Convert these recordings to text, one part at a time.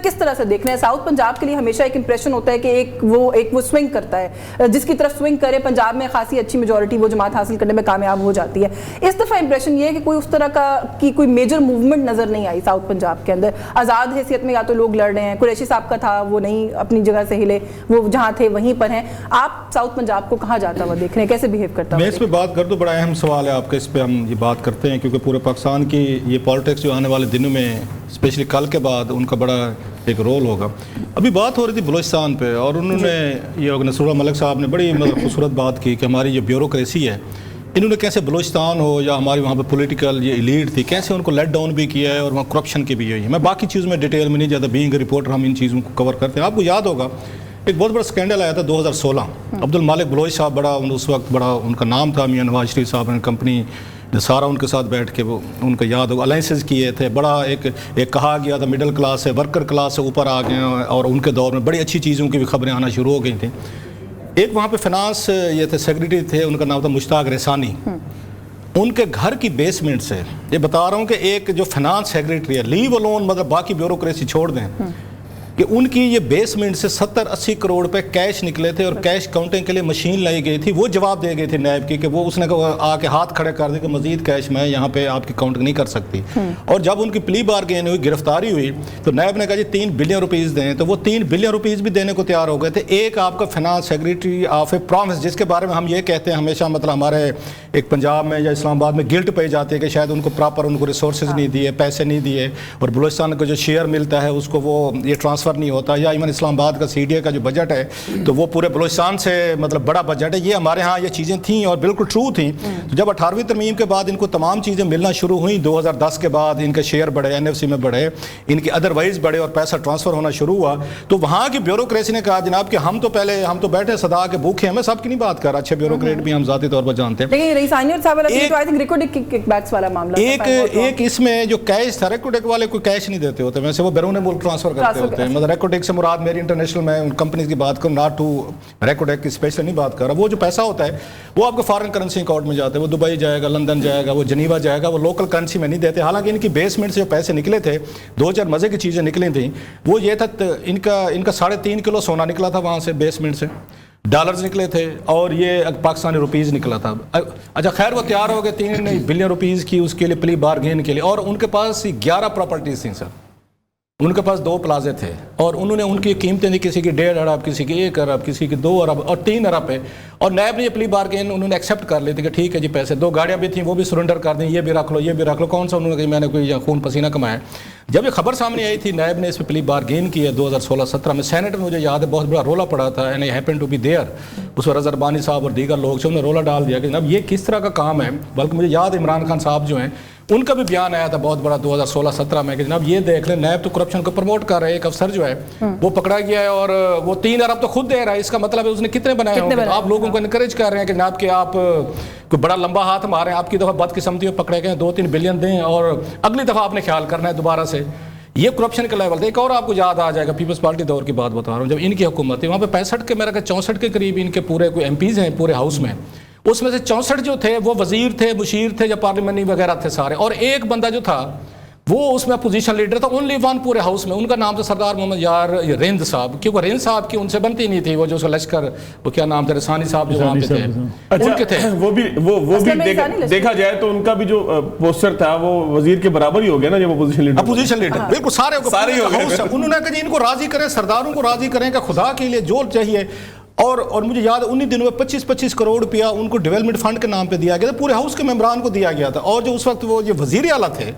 کس طرح سے دیکھ رہے ہیں؟ ساؤتھ پنجاب کے لیے ہمیشہ ایک امپریشن ہوتا ہے کہ ایک وہ سوئنگ کرتا ہے، جس کی طرف سوئنگ کرے پنجاب میں خاصی اچھی میجورٹی وہ جماعت حاصل کرنے میں کامیاب ہو جاتی ہے. اس دفعہ امپریشن یہ ہے کہ کوئی اس طرح کی کوئی میجر موومنٹ نظر نہیں آئی ساؤتھ پنجاب کے اندر. آزاد حیثیت میں یا تو لوگ لڑ رہے ہیں، قریشی صاحب کا تھا وہ نہیں اپنی جگہ سے ہلے، وہ جہاں تھے وہیں پر ہیں. آپ ساؤتھ پنجاب کو کہاں جاتا ہوا دیکھ رہے ہیں، کیسے بیہیو کرتا ہوا؟ میں اس پہ بات کر دوں، بڑا اہم سوال ہے آپ کا، اس پہ ہم یہ بات کرتے ہیں کیونکہ پورے پاکستان کی یہ پالیٹکس جو آنے والے دنوں میں اسپیشلی کل کے بعد ان کا بڑا ایک رول ہوگا. ابھی بات ہو رہی تھی بلوچستان پہ، اور انہوں نے یہ نصر اللہ ملک صاحب نے بڑی خوبصورت بات کی کہ ہماری جو بیوروکریسی ہے انہوں نے کیسے بلوچستان ہو یا ہماری وہاں پہ پولیٹیکل یہ ایلیٹ تھی کیسے ان کو لیٹ ڈاؤن بھی کیا ہے، اور وہاں کرپشن کی بھی ہوئی ہے. میں باقی چیزوں میں ڈیٹیل میں نہیں جاتا، بینگ رپورٹر ہم ان چیزوں کو کور کرتے ہیں. آپ کو یاد ہوگا ایک بہت بڑا سکینڈل آیا تھا 2016، عبد المالک بلوچ صاحب بڑا اس وقت بڑا ان کا نام تھا، میاں نواز شریف صاحب نے کمپنی سارا ان کے ساتھ بیٹھ کے وہ ان کا یاد ہوگا الائنسز کیے تھے، بڑا ایک کہا گیا تھا مڈل کلاس سے ورکر کلاس سے اوپر آ گئے، اور ان کے دور میں بڑی اچھی چیزوں کی بھی خبریں آنا شروع ہو گئی تھیں. ایک وہاں پہ فنانس یہ تھے سیکرٹری تھے، ان کا نام تھا مشتاق رسانی. ان کے گھر کی بیسمنٹ سے یہ بتا رہا ہوں کہ ایک جو فنانس سیکرٹری ہے، لیو الون مطلب باقی بیوروکریسی چھوڑ دیں، کہ ان کی یہ بیسمنٹ سے 70-80 کروڑ روپے کیش نکلے تھے، اور کیش کاؤنٹنگ کے لیے مشین لائی گئی تھی. وہ جواب دے گئی تھی نیب کی کہ وہ اس نے آ کے ہاتھ کھڑے کر دے کہ مزید کیش میں یہاں پہ آپ کی کاؤنٹنگ نہیں کر سکتی. اور جب ان کی پلی بارگین ہوئی، گرفتاری ہوئی، تو نیب نے کہا جی 3 بلین روپیز دیں، تو وہ 3 بلین روپیز بھی دینے کو تیار ہو گئے تھے. ایک آپ کا finance secretary of a province, جس کے بارے میں ہم یہ کہتے ہیں ہمیشہ، مطلب ہمارے ایک پنجاب میں یا اسلام آباد میں گلٹ پہ جاتے ہیں کہ شاید ان کو پراپر ان کو ریسورسز نہیں دیے، پیسے نہیں دیے، اور بلوچستان کو جو شیئر ملتا ہے اس کو وہ یہ ٹرانسفر نہیں ہوتا. یا اسلام آباد کا سی ڈی اے کا جو بجٹ ہے تو وہ پورے بلوچستان سے مطلب بڑا بجٹ ہے. یہ ہمارے ہاں یہ چیزیں تھیں اور بالکل ٹرو تھیں. تو جب 18ویں ترمیم کے بعد ان کو تمام چیزیں ملنا شروع ہوئیں 2010 کے بعد، ان کے شیئر بڑھے، NFC میں بڑھے، ان کی ادروائز بڑھے، اور پیسہ ٹرانسفر ہونا شروع ہوا، تو وہاں کی بیوروکریسی نے کہا جناب کہ ہم تو بیٹھے صدا کے بھوکے ہیں. میں سب کی نہیں بات کر رہا، اچھے بیوروکریٹ بھی ہم ذاتی طور پر جانتے ہیں. ایک اس میں جو کیش تھا، ریکوڈیک والے کوئی کیش نہیں دیتے ہوتے، ویسے وہ بیرون ملک ٹرانسفر کرتے ہوتے ہیں. مطلب ریکوڈیک سے مراد میری انٹرنیشنل میں ان کمپنیز کی بات کروں، ناٹ ٹو ریکوڈیک کی اسپیشل نہیں بات کر رہا. وہ جو پیسہ ہوتا ہے وہ آپ کو فارن کرنسی اکاؤنٹ میں جاتا ہے، وہ دبئی جائے گا، لندن جائے گا، وہ جنیوا جائے گا، وہ لوکل کرنسی میں نہیں دیتے. حالانکہ ان کی بیسمنٹ سے جو پیسے نکلے تھے، 2-4 مزے کی چیزیں نکلی تھیں. وہ یہ تھا ان کا 3.5 کلو سونا نکلا تھا وہاں سے بیسمنٹ سے، ڈالرز نکلے تھے، اور یہ پاکستانی روپیز نکلا تھا. اچھا خیر وہ تیار ہو گئے 3 بلین روپیز کی اس کے لیے پلی بارگین کے لیے، اور ان کے پاس 11 پراپرٹیز تھیں سر. ان کے پاس 2 پلازے تھے، اور انہوں نے ان کی قیمتیں دی، کسی کی 1.5 ارب، کسی کی 1 ارب، کسی کی 2 ارب اور 3 ارب پہ. اور نیب نے یہ پلی بارگین انہوں نے ایکسیپٹ کر لی تھی کہ ٹھیک ہے جی پیسے. 2 گاڑیاں بھی تھیں وہ بھی سرنڈر کر دیں، یہ بھی رکھ لو، یہ بھی رکھ لو. کون سا انہوں نے کہا میں نے کوئی خون پسینہ کمایا. جب یہ خبر سامنے آئی تھی نیب نے اس پہ پلی بارگین کی ہے 2016-17 میں، سینیٹ میں مجھے یاد ہے بہت بڑا رولا پڑا تھا، and I happen to be there. اس وقت رضا صاحب اور دیگر لوگ سے انہوں نے رولا ڈال دیا کہ جناب یہ کس طرح کا کام ہے. بلکہ مجھے یاد ہے عمران خان صاحب جو ہیں ان کا بھی بیان آیا تھا بہت بڑا 2016-17 میں کہ جناب یہ دیکھ لیں نیب تو کرپشن کو پروموٹ کر رہے ہیں. ایک افسر جو ہے وہ پکڑا گیا ہے اور وہ 3 ارب تو خود دے رہا ہے. اس کا مطلب ہے اس نے کتنے بنائے ہوں گے. آپ لوگوں کو انکریج کر رہے ہیں کہ جناب کہ آپ کوئی بڑا لمبا ہاتھ مارے ہیں، آپ کی دفعہ بدقسمتی میں پکڑے گئے 2-3 بلین دیں، اور اگلی دفعہ آپ نے خیال کرنا ہے دوبارہ سے. یہ کرپشن کا لیول تھا. ایک اور آپ کو یاد آ جائے گا، پیپلز پارٹی دور کی بات بتا رہا ہوں، جب ان کی حکومت تھی وہاں پہ 65 کے میرا کہ 64 کے قریب ان کے پورے کوئی MPs ہیں پورے ہاؤس میں. اس میں سے 64 جو تھے وہ وزیر تھے، مشیر تھے یا پارلیمنٹ وغیرہ تھے سارے، اور ایک بندہ جو تھا وہ اس میں اپوزیشن لیڈر تھا، اونلی ون پورے ہاؤس میں. ان کا نام تھا سردار محمد یار رند صاحب، کیونکہ رند صاحب کی ان سے بنتی نہیں تھی. وہ جو اس کا لشکر وہ کیا نام تھا، رسانی صاحب جو وہاں پہ تھے ان کے تھے. وہ بھی دیکھا جائے تو ان کا بھی جو پوسٹر تھا وہ وزیر کے برابر ہی ہو گیا نا جب اپوزیشن لیڈر بالکل سارے ہو گئے. انہوں نے کہا جی ان کو راضی کریں، سرداروں کو راضی کریں کہ خدا کے لیے جو چاہیے. اور مجھے یاد ہے انہی دنوں میں 25 کروڑ روپیہ ان کو ڈیولپمنٹ فنڈ کے نام پہ دیا گیا تھا، پورے ہاؤس کے ممبران کو دیا گیا تھا. اور جو اس وقت وہ یہ وزیر اعلیٰ تھے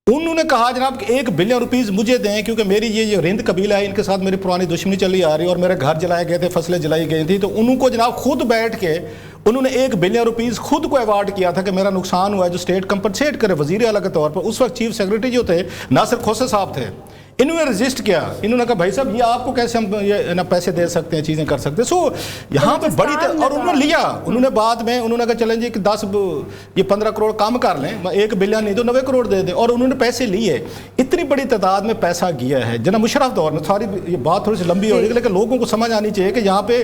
انہوں نے کہا جناب کہ 1 بلین روپیز مجھے دیں، کیونکہ میری یہ رند قبیلہ ہے، ان کے ساتھ میری پرانی دشمنی چلی آ رہی ہے، اور میرے گھر جلائے گئے تھے، فصلیں جلائی گئی تھی. تو انہوں کو جناب خود بیٹھ کے انہوں نے 1 بلین روپیز خود کو ایوارڈ کیا تھا کہ میرا نقصان ہوا ہے جو اسٹیٹ کمپنسیٹ کرے وزیر اعلیٰ کے طور پر. اس وقت چیف سیکرٹری جو تھے ناصر کھوسے صاحب تھے. انہوں نے رجسٹ کیا، انہوں نے کہا بھائی صاحب یہ آپ کو کیسے ہم یہ پیسے دے سکتے ہیں، چیزیں کر سکتے ہیں. سو یہاں پہ بڑی اور انہوں نے لیا. انہوں نے بعد میں انہوں نے کہا چلیں جی کہ 15 کروڑ کم کر لیں، 1 بلین نہیں تو 90 کروڑ دے دیں. اور انہوں نے پیسے لیے، اتنی بڑی تعداد میں پیسہ گیا ہے. جناب مشرف دور میں، ساری یہ بات تھوڑی سی لمبی ہو رہی ہے لیکن لوگوں کو سمجھ آنی چاہیے کہ یہاں پہ